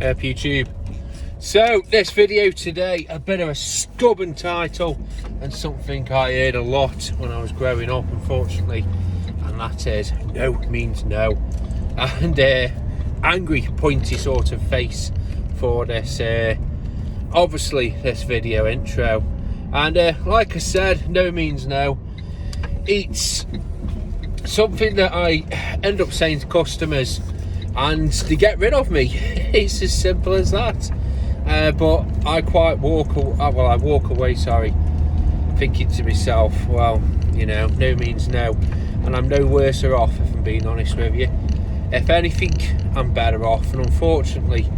YouTube. So this video today, a bit of a stubborn title and something I heard a lot when I was growing up, unfortunately, and that is no means no, and angry pointy sort of face for this obviously this video intro. And like I said, no means no. It's something that I end up saying to customers and they get rid of me. It's as simple as that. But I walk away, thinking to myself, well, you know, no means no, and I'm no worse off, if I'm being honest with you. If anything, I'm better off, and unfortunately,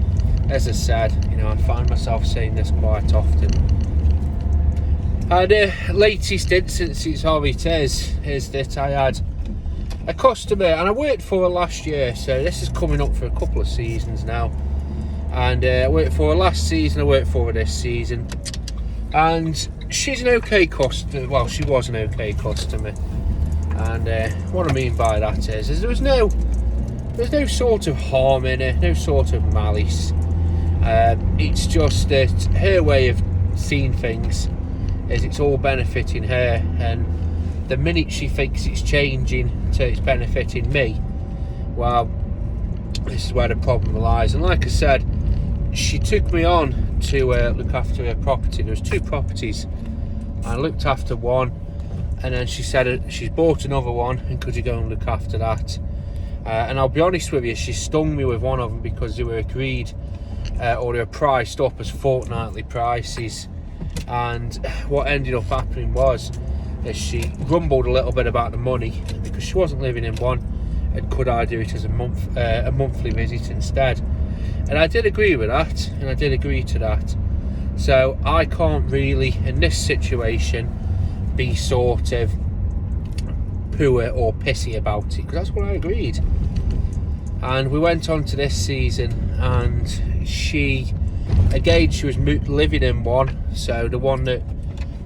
as I said, you know, I find myself saying this quite often. And latest instance is that I had a customer, and I worked for her last year, so this is coming up for a couple of seasons now. And I worked for her last season, I worked for her this season, and she's an okay customer. Well, she was an okay customer, and what I mean by that is there's no sort of harm in her, no sort of malice. It's just that her way of seeing things is it's all benefiting her, and the minute she thinks it's changing to it's benefiting me, well, this is where the problem lies. And like I said, she took me on to look after her property. There was 2 properties. I looked after one, and then she said she's bought another one, and could you go and look after that? And I'll be honest with you, she stung me with one of them because they were agreed or they were priced up as fortnightly prices. And what ended up happening was that she grumbled a little bit about the money because she wasn't living in one, and could I do it as a monthly visit instead? And I did agree with that, and I did agree to that. So I can't really, in this situation, be sort of poor or pissy about it, because that's what I agreed. And we went on to this season, and she was living in one. So the one that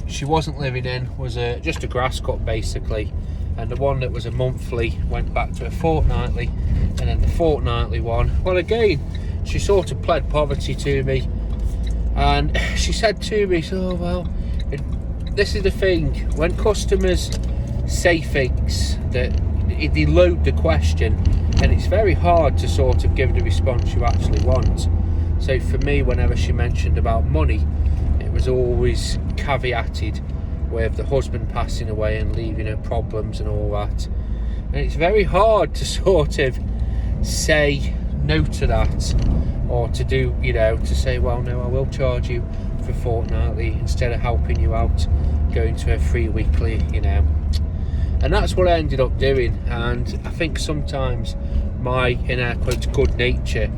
she wasn't living in was just a grass cut basically, and the one that was a monthly went back to a fortnightly, and then the fortnightly one, well, again, she sort of pled poverty to me, and she said to me, so, well, this is the thing, when customers say things that they load the question, and it's very hard to sort of give the response you actually want. So for me, whenever she mentioned about money, it was always caveated with the husband passing away and leaving her problems and all that. And it's very hard to sort of say no to that, or to do, you know, to say, well, no, I will charge you for fortnightly instead of helping you out going to a free weekly, you know. And that's what I ended up doing. And I think sometimes my, in air quotes, good nature,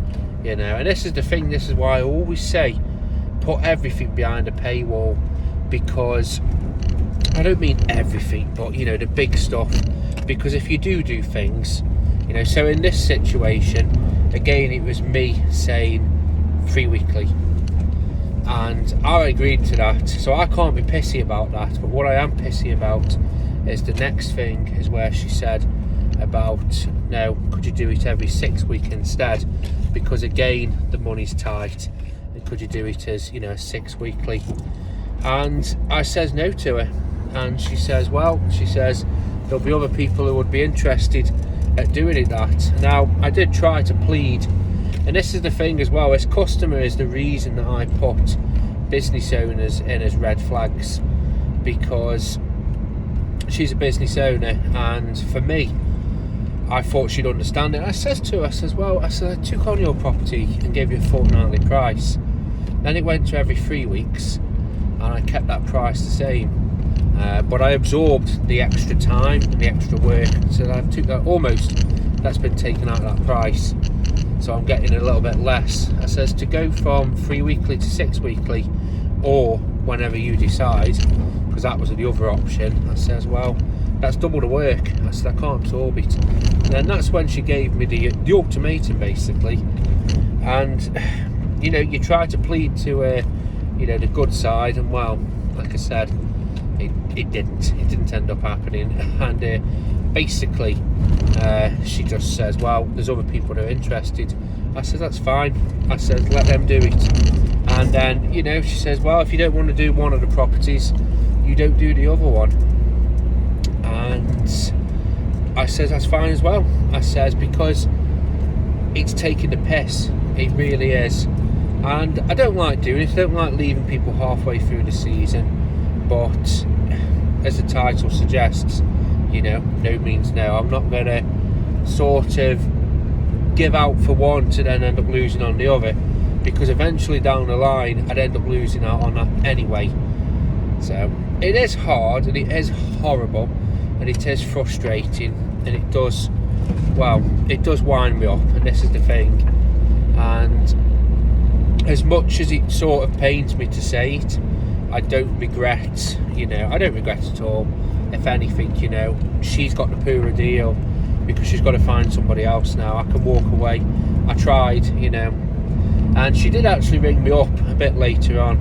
you know, and this is the thing, this is why I always say put everything behind a paywall, because I don't mean everything, but, you know, the big stuff, because if you do things, you know, so in this situation, again, it was me saying free weekly, and I agreed to that, so I can't be pissy about that. But what I am pissy about is the next thing, is where she said about, no, could you do it every 6 weeks instead, because again, the money's tight, and could you do it as, you know, 6 weekly? And I says no to her, and she says, well, she says there'll be other people who would be interested at doing it that. Now, I did try to plead, and this is the thing as well, this customer is the reason that I put business owners in as red flags, because she's a business owner, and for me, I thought she'd understand it. I says to her, I says, well, I said, I took on your property and gave you a fortnightly price, then it went to every 3 weeks, and I kept that price the same. But I absorbed the extra time and the extra work, so I took that that's been taken out of that price, so I'm getting a little bit less. I says, to go from 3 weekly to 6 weekly, or whenever you decide, because that was the other option, I says, well, that's double the work. I said, I can't absorb it. And then that's when she gave me the ultimatum basically. And you know, you try to plead to you know, the good side, and well, like I said, it didn't end up happening. And basically she just says, well, there's other people that are interested I said, that's fine. I said, let them do it. And then, you know, she says, well, if you don't want to do one of the properties, you don't do the other one. And I said, that's fine as well. I says, because it's taking the piss. It really is. And I don't like doing it. I don't like leaving people halfway through the season. But as the title suggests, you know, no means no. I'm not going to sort of give out for one to then end up losing on the other, because eventually down the line I'd end up losing out on that anyway. So it is hard, and it is horrible, and it is frustrating, and it does wind me up, and this is the thing. And as much as it sort of pains me to say it, I don't regret, you know, I don't regret at all. If anything, you know, she's got the poorer deal because she's got to find somebody else now. I can walk away. I tried, you know, and she did actually ring me up a bit later on,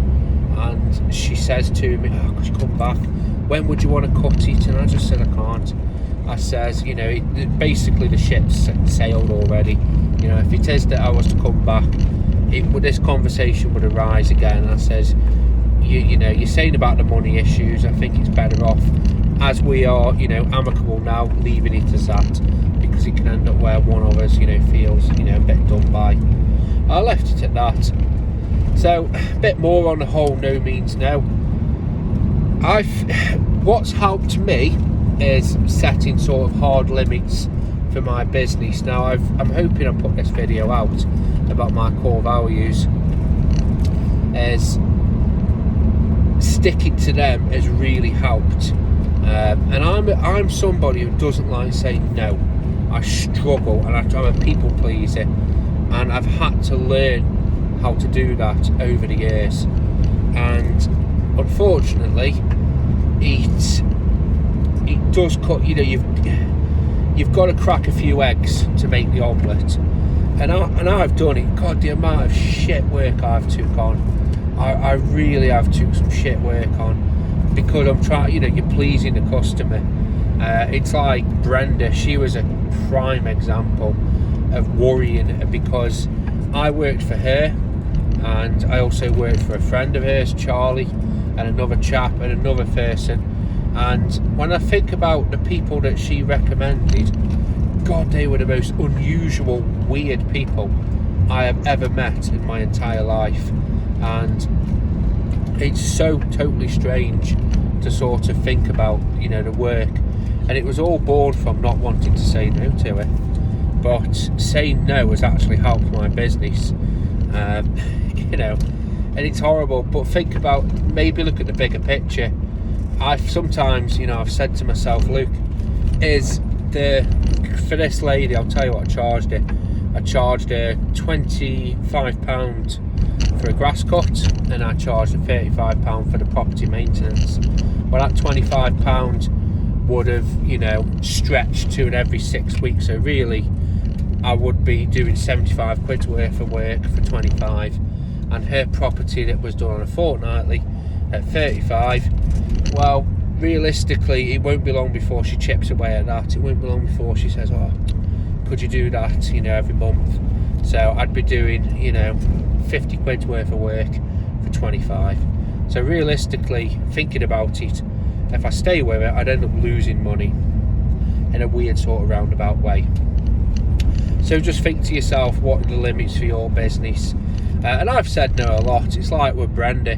and she says to me, oh, could you come back? When would you want to cut it? And I just said, I can't. I says, you know, basically the ship's sailed already. You know, if it is that I was to come back, this conversation would arise again. And I says, you know, you're saying about the money issues. I think it's better off, as we are, you know, amicable now, leaving it as that, because it can end up where one of us, you know, feels, you know, a bit done by. I left it at that. So a bit more on the whole no means no. What's helped me is setting sort of hard limits for my business. Now I'm hoping I put this video out about my core values, as sticking to them has really helped. And I'm somebody who doesn't like saying no. I struggle, and I'm a people pleaser, and I've had to learn how to do that over the years. And unfortunately, it does cut. You know, you've got to crack a few eggs to make the omelette, and I've done it. God, the amount of shit work I've took on, I really have took some shit work on, because I'm trying. You know, you're pleasing the customer. It's like Brenda. She was a prime example of worrying, because I worked for her, and I also worked for a friend of hers, Charlie, and another chap and another person. And when I think about the people that she recommended, God, they were the most unusual, weird people I have ever met in my entire life. And it's so totally strange to sort of think about, you know, the work. And it was all born from not wanting to say no to it. But saying no has actually helped my business. You know, and it's horrible, but think about, maybe look at the bigger picture. I've sometimes, you know, I've said to myself, Luke, for this lady, I'll tell you what I charged her. I charged her £25 for a grass cut, and I charged her £35 for the property maintenance. Well, that £25 would have, you know, stretched to an every 6 weeks. So really, I would be doing 75 quid's worth of work for 25. And her property that was done on a fortnightly at 35, well, realistically, it won't be long before she chips away at that. It won't be long before she says, oh, could you do that, you know, every month? So I'd be doing, you know, 50 quid's worth of work for 25. So realistically, thinking about it, if I stay with it, I'd end up losing money in a weird sort of roundabout way. So just think to yourself, what are the limits for your business? And I've said no a lot. It's like with Brenda.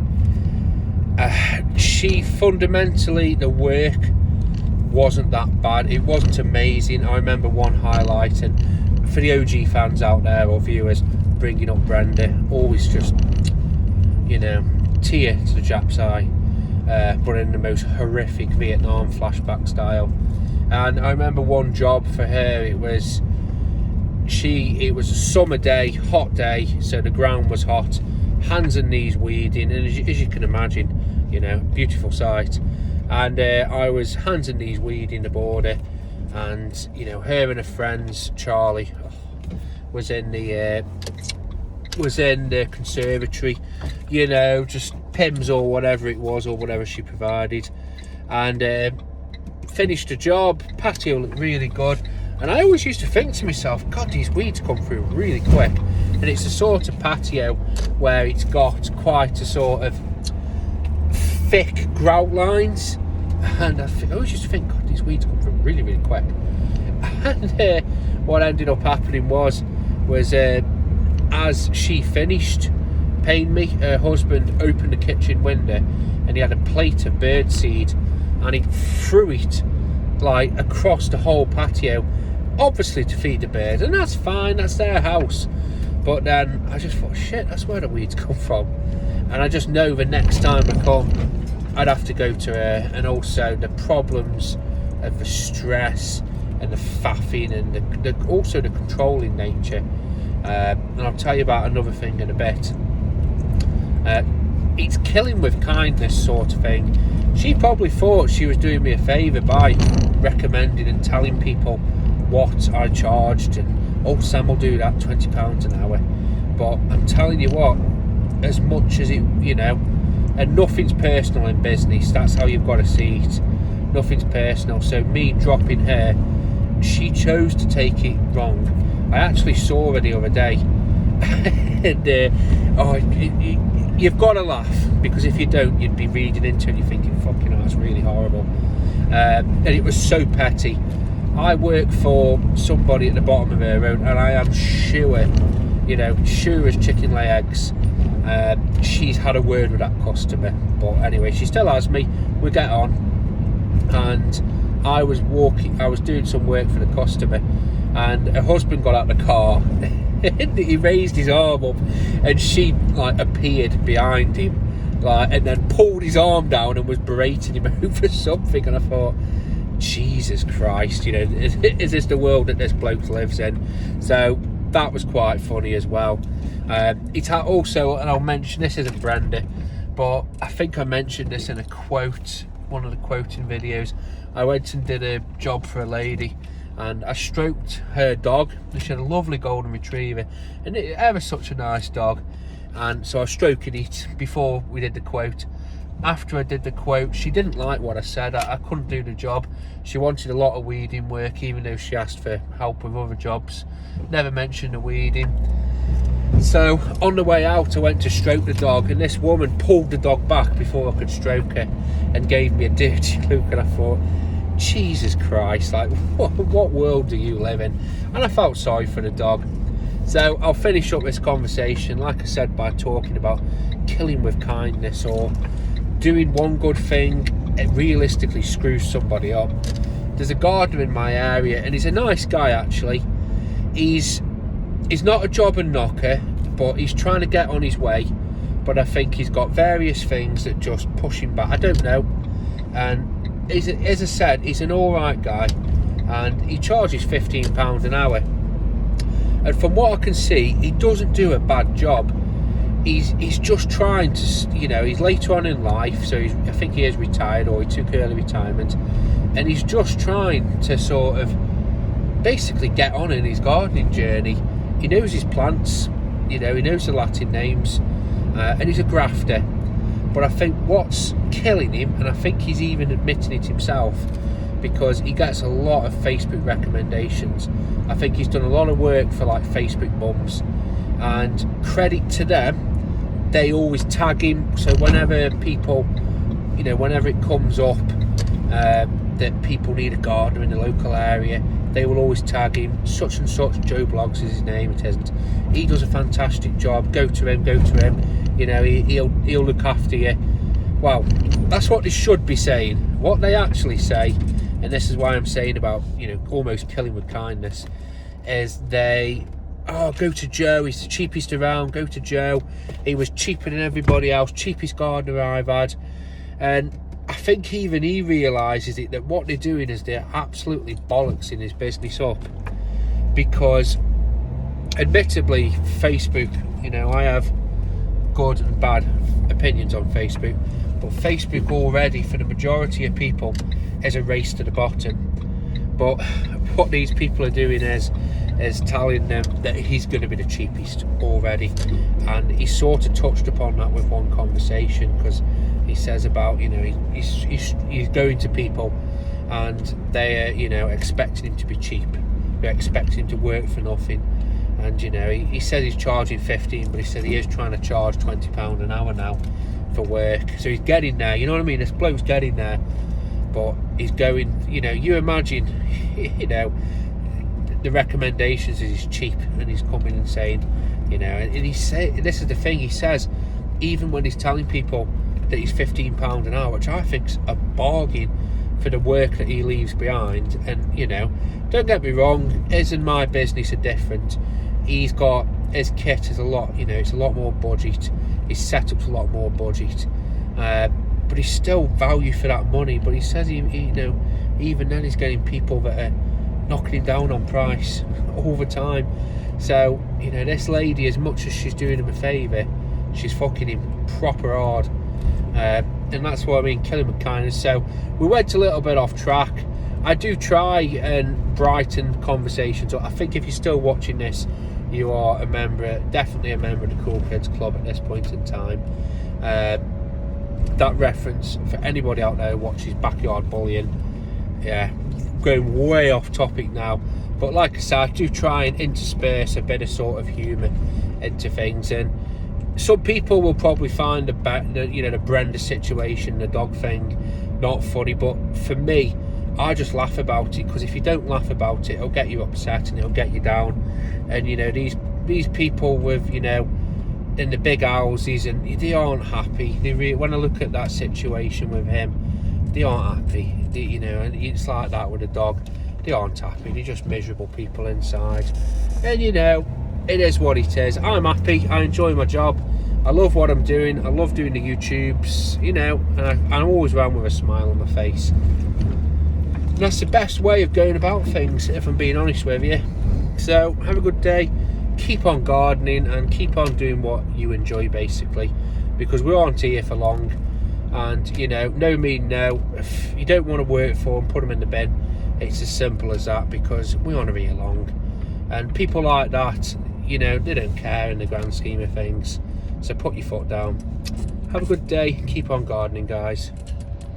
She fundamentally, the work wasn't that bad. It wasn't amazing. I remember one highlight, and for the OG fans out there or viewers, bringing up Brenda, always just, you know, tear to the Jap's eye, but in the most horrific Vietnam flashback style. And I remember one job for her. It was a summer day, hot day, so the ground was hot, hands and knees weeding, and as you can imagine, you know, beautiful sight. And I was hands and knees weeding the border, and you know, her and her friends, Charlie, was in the conservatory, you know, just Pims or whatever it was, or whatever she provided, and finished the job. Patio looked really good. And I always used to think to myself, God, these weeds come through really quick. and it's a sort of patio where it's got quite a sort of thick grout lines, and I always just think, God, these weeds come from really, really quick. And what ended up happening was as she finished paying me, her husband opened the kitchen window and he had a plate of birdseed and he threw it like across the whole patio, obviously to feed the birds, and that's fine, that's their house. But then I just thought, shit, that's where the weeds come from. And I just know the next time I come, I'd have to go to her. And also the problems of the stress and the faffing and also the controlling nature. And I'll tell you about another thing in a bit. It's killing with kindness sort of thing. She probably thought she was doing me a favour by recommending and telling people what I charged, and oh, Sam will do that, £20 an hour. But I'm telling you what, as much as it, and nothing's personal in business, that's how you've got to see it. Nothing's personal. So me dropping her, she chose to take it wrong. I actually saw her the other day and you've got to laugh, because if you don't, you'd be reading into it and you're thinking, fucking hell, that's really horrible. And it was so petty. I work for somebody at the bottom of her road, and I am sure as chicken lay eggs, she's had a word with that customer. But anyway, she still has me, we get on. And I was doing some work for the customer, and her husband got out of the car and he raised his arm up, and she like appeared behind him, like, and then pulled his arm down and was berating him over something. And I thought, Jesus Christ, is this the world that this bloke lives in? So that was quite funny as well. It's also, and I'll mention, this isn't Brenda, but I think I mentioned this in a quote, one of the quoting videos. I went and did a job for a lady, and I stroked her dog, and she had a lovely golden retriever, and it ever such a nice dog. And so I was stroking it before we did the quote. After I did the quote, she didn't like what I said. I couldn't do the job. She wanted a lot of weeding work, even though she asked for help with other jobs. Never mentioned the weeding. So on the way out, I went to stroke the dog, and this woman pulled the dog back before I could stroke her and gave me a dirty look. And I thought, Jesus Christ, like, what world do you live in? And I felt sorry for the dog. So I'll finish up this conversation, like I said, by talking about killing with kindness, or doing one good thing, it realistically screws somebody up. There's a gardener in my area, and he's a nice guy actually. He's not a job and knocker, but he's trying to get on his way. But I think he's got various things that just push him back. I don't know. And as I said, he's an alright guy, and he charges £15 an hour. And from what I can see, he doesn't do a bad job. He's just trying to, he's later on in life, so I think he is retired, or he took early retirement, and he's just trying to sort of basically get on in his gardening journey. He knows his plants, he knows the Latin names, and he's a grafter. But I think what's killing him, and I think he's even admitting it himself, because he gets a lot of Facebook recommendations. I think he's done a lot of work for like Facebook mums, and credit to them, they always tag him. So whenever people, whenever it comes up that people need a gardener in the local area, they will always tag him. Such and such, Joe Blogs is his name, it isn't. He does a fantastic job. Go to him. He'll look after you. Well, that's what they should be saying. What they actually say, and this is why I'm saying about, almost killing with kindness, is go to Joe, he's the cheapest around, go to Joe. He was cheaper than everybody else, cheapest gardener I've had. And I think even he realises it, that what they're doing is they're absolutely bollocksing his business up. Because admittedly, Facebook, I have good and bad opinions on Facebook, but Facebook already, for the majority of people, is a race to the bottom. But what these people are doing is telling them that he's going to be the cheapest already, and he sort of touched upon that with one conversation, because he says about he's going to people and they're expecting him to be cheap, they're expecting him to work for nothing, And you know, he says he's charging 15, but he said he is trying to charge £20 an hour now for work. So he's getting there, you know what I mean? This bloke's getting there, but he's going, you know, you imagine, you know, the recommendations is he's cheap, and he's coming and saying, you know, and he said, this is the thing, he says, even when he's telling people that he's £15 an hour, which I think's a bargain for the work that he leaves behind. And you know, don't get me wrong, his and my business are different. He's got, his kit is a lot, you know, it's a lot more budget, his setup's a lot more budget, but he's still value for that money. But he says he you know, even then he's getting people that are knocking him down on price all the time. So you know, this lady, as much as she's doing him a favour, she's fucking him proper hard, and that's what I mean, killing with kindness. So we went a little bit off track. I do try and brighten conversations. I think if you're still watching this, you are a member, definitely a member of the Cool Kids Club at this point in time. That reference for anybody out there who watches backyard bullying, yeah, going way off topic now, but like I said, I do try and intersperse a bit of sort of humour into things. And some people will probably find the Brenda situation, the dog thing, not funny, but for me, I just laugh about it, because if you don't laugh about it, it'll get you upset and it'll get you down. And you know, these people with, you know, in the big houses, and they aren't happy. When I look at that situation with him, they aren't happy. You know, and it's like that with a dog. They aren't happy. They're just miserable people inside. And you know, it is what it is. I'm happy. I enjoy my job. I love what I'm doing. I love doing the YouTubes. You know, and I'm always around with a smile on my face. And that's the best way of going about things, if I'm being honest with you. So have a good day, keep on gardening, and keep on doing what you enjoy, basically, because we aren't here for long. And you know, no mean no. If you don't want to work for them, put them in the bin. It's as simple as that, because we aren't here long. And people like that, you know, they don't care in the grand scheme of things. So put your foot down. Have a good day, keep on gardening, guys.